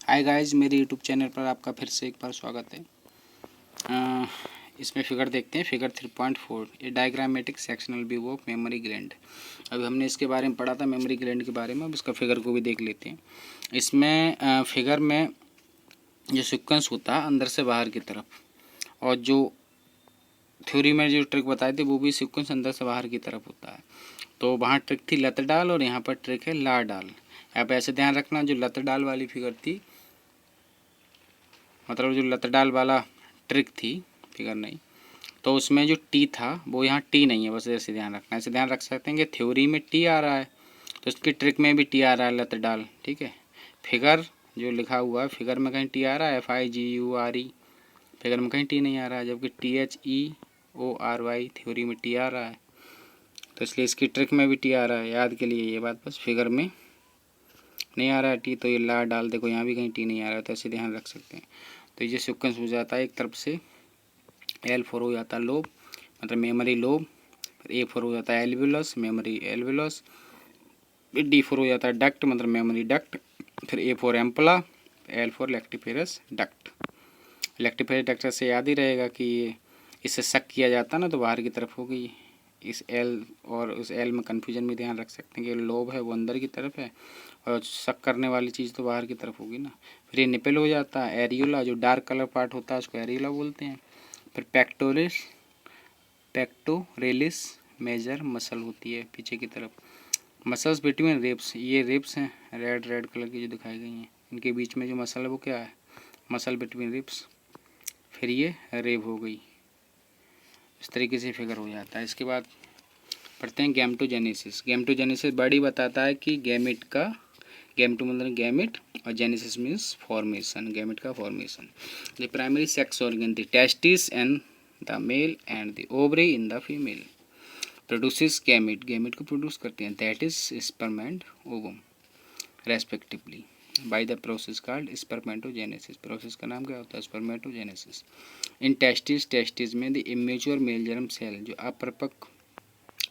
Hi guys, मेरे YouTube channel पर आपका फिर से एक बार स्वागत है। इसमें फिगर देखते हैं। फिगर 3.4 ये diagrammatic sectional view of memory gland. अभी हमने इसके बारे में पढ़ा था, मेमोरी ग्लैंड के बारे में। अब इसका फिगर को भी देख लेते हैं। इसमें फिगर में जो सीक्वेंस होता है अंदर से बाहर की तरफ, और जो थ्योरी में जो ट्रिक बताए थे वो भी सीक्वेंस अंदर से बाहर की तरफ होता है। तो वहाँ ट्रिक थी लत डाल और यहाँ पर ट्रिक है ला डाल। यहाँ पे ऐसे ध्यान रखना, जो लत डाल वाली फिगर थी, मतलब जो लत डाल वाला ट्रिक थी, फिगर नहीं, तो उसमें जो टी था वो यहाँ टी नहीं है, बस ऐसे ध्यान रखना। ऐसे ध्यान रख सकते हैं कि थ्योरी में टी आ रहा है तो इसकी ट्रिक में भी टी आ रहा है, लत डाल। ठीक है, फिगर जो लिखा हुआ है फिगर में कहीं टी आ रहा है, FIGURE, फिगर में कहीं टी नहीं आ रहा है, जबकि THEORY थ्योरी में टी आ रहा है। तो इसलिए इसकी ट्रिक में भी टी आ रहा है, याद के लिए ये बात। बस फिगर में नहीं आ रहा है टी, तो ये ला डाल, देखो यहाँ भी कहीं टी नहीं आ रहा है, तो ऐसे ध्यान रख सकते हैं। तो ये सीक्वेंस हो जाता है एक तरफ से L4 हो जाता है लोब, मतलब मेमोरी लोब। फिर A4 हो जाता है एल्वियोलस, मेमोरी एल्वियोलस। D4 हो जाता है डक्ट, मतलब मेमोरी डक्ट। फिर A4 एम्पला, L4 lactiferous duct. Lactiferous duct से याद ही रहेगा कि ये इससे शक किया जाता ना तो बाहर की तरफ होगी। इस L और उस L में कन्फ्यूजन में ध्यान रख सकते हैं कि लोब है वो अंदर की तरफ है और शक करने वाली चीज़ तो बाहर की तरफ होगी ना। फिर ये निपल हो जाता है एरियोला, जो डार्क कलर पार्ट होता है उसको एरियोला बोलते हैं। फिर पेक्टोरेलिस मेजर मसल होती है पीछे की तरफ। मसल्स बिटवीन रिब्स, ये रिब्स हैं रेड रेड कलर की जो दिखाई गई हैं, इनके बीच में जो मसल है वो क्या है, मसल बिटवीन रिब्स। फिर ये रिब हो गई। इस तरीके से फिगर हो जाता है। इसके बाद पढ़ते हैं गैमेटोजेनेसिस। गैमेटोजेनेसिस बॉडी बताता है कि गैमेट का, गैमेटो मतलब गैमेट और जेनेसिस मीन्स फॉर्मेशन, गैमेट का formation. The primary sex organ the testis and the male and the ovary in the female produces gamete, gamete को प्रोड्यूस करते हैं, that is sperm and ovum respectively by the process called spermatogenesis. Process का नाम क्या होता है, spermatogenesis. In testis, testis में the immature male germ cell, जो अपरिपक्व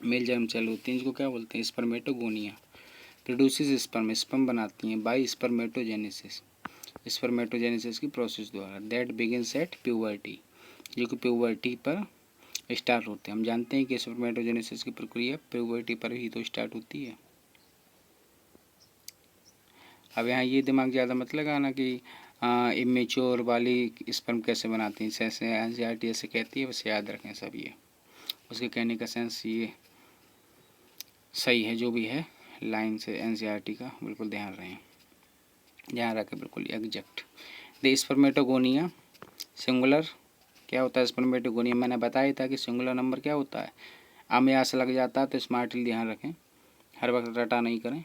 मेल जर्म सेल होती हैं, जिसको क्या बोलते हैं, स्पर्मेटोगोनिया, प्रोड्यूसेस स्पर्म, स्पर्म बनाती हैं बाय स्पर्मेटोजेनेसिस, स्पर्मेटोजेनेसिस की प्रोसेस द्वारा। दैट बिगिंस एट प्यूबर्टी, जो कि प्यूबर्टी पर स्टार्ट होते हैं। हम जानते हैं कि स्पर्मेटोजेनेसिस की प्रक्रिया प्यूबर्टी पर ही तो स्टार्ट होती है। अब यहाँ ये दिमाग ज़्यादा मत लगाना कि इमेच्योर वाली स्पर्म कैसे बनाती हैं, जैसे NCERT ऐसे कहती है, बस याद रखें सब ये, उसके कहने का सेंस ये सही है जो भी है, लाइन से NCERT का बिल्कुल ध्यान रखें, ध्यान रखें बिल्कुल एग्जैक्ट। द स्पर्मेटोगोनिया सिंगुलर क्या होता है, स्पर्मेटोगोनिया मैंने बताया था कि सिंगुलर नंबर क्या होता है, आम्यास लग जाता है तो स्मार्टली ध्यान रखें, हर वक्त रटा नहीं करें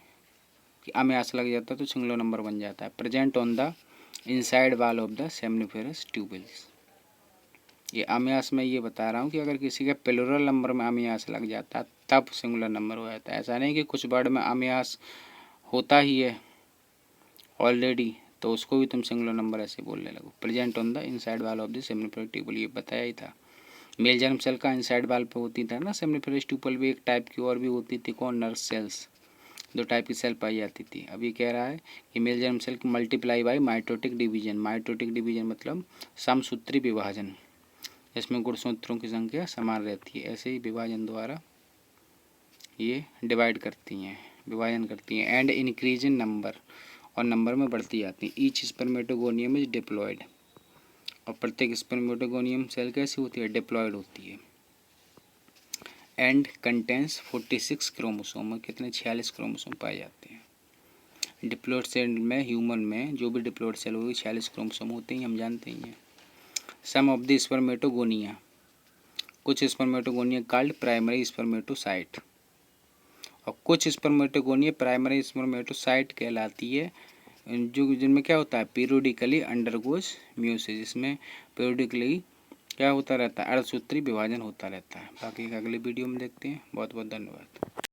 कि आम्यास लग जाता है तो सिंगुलर नंबर बन जाता है। Present on the inside wall of the सेमनिफेरस tubules. ये आम्यास में ये बता रहा हूँ कि अगर किसी के प्लूरल नंबर में आम्यास लग जाता है तब सिंगुलर नंबर हो जाता है। ऐसा नहीं कि कुछ वर्ड में आम्यास होता ही है ऑलरेडी तो उसको भी तुम सिंगुलर नंबर ऐसे बोलने लगो। Present on the inside wall of the seminiferous tubule, ये बताया ही था। मेल जर्म सेल का इनसाइड वॉल पे होती था ना सेमनिफेरस ट्यूबल भी, एक टाइप की और भी होती थी, कौन, नर्व सेल्स, दो टाइप की सेल पाई जाती थी। अब ये कह रहा है कि मेल जर्म सेल की multiply by mitotic division, mitotic division मतलब समसूत्री विभाजन, इसमें गुणसूत्रों की संख्या समान रहती है, ऐसे ही विभाजन द्वारा ये डिवाइड करती हैं, विभाजन करती हैं। एंड इंक्रीज इन नंबर, और नंबर में बढ़ती जाती हैं। ईच स्पर्मेटोगोनियम इज डिप्लॉयड, और प्रत्येक स्पर्मेटोगोनियम सेल कैसी होती है, डिप्लॉयड होती है। एंड कंटेंस 46 क्रोमोसोम, कितने, 46 क्रोमोसोम पाए जाते हैं। डिप्लॉयड सेल में, ह्यूमन में जो भी डिप्लॉयड सेल होगी 46 क्रोमोसोम होते हैं, हम जानते ही हैं। सम ऑफ द स्पर्मेटोगोनिया, कुछ स्पर्मेटोगोनिया कॉल्ड प्राइमरी स्पर्मेटोसाइट, और कुछ स्पर्मेटोगोनिया प्राइमरी स्पर्मेटोसाइट कहलाती है, जो जिनमें क्या होता है, पीरियोडिकली अंडरगोज म्यूसिस, जिसमें पीरियोडिकली क्या होता रहता है, अर्धसूत्री विभाजन होता रहता है। बाकी अगले वीडियो में देखते हैं। बहुत बहुत धन्यवाद।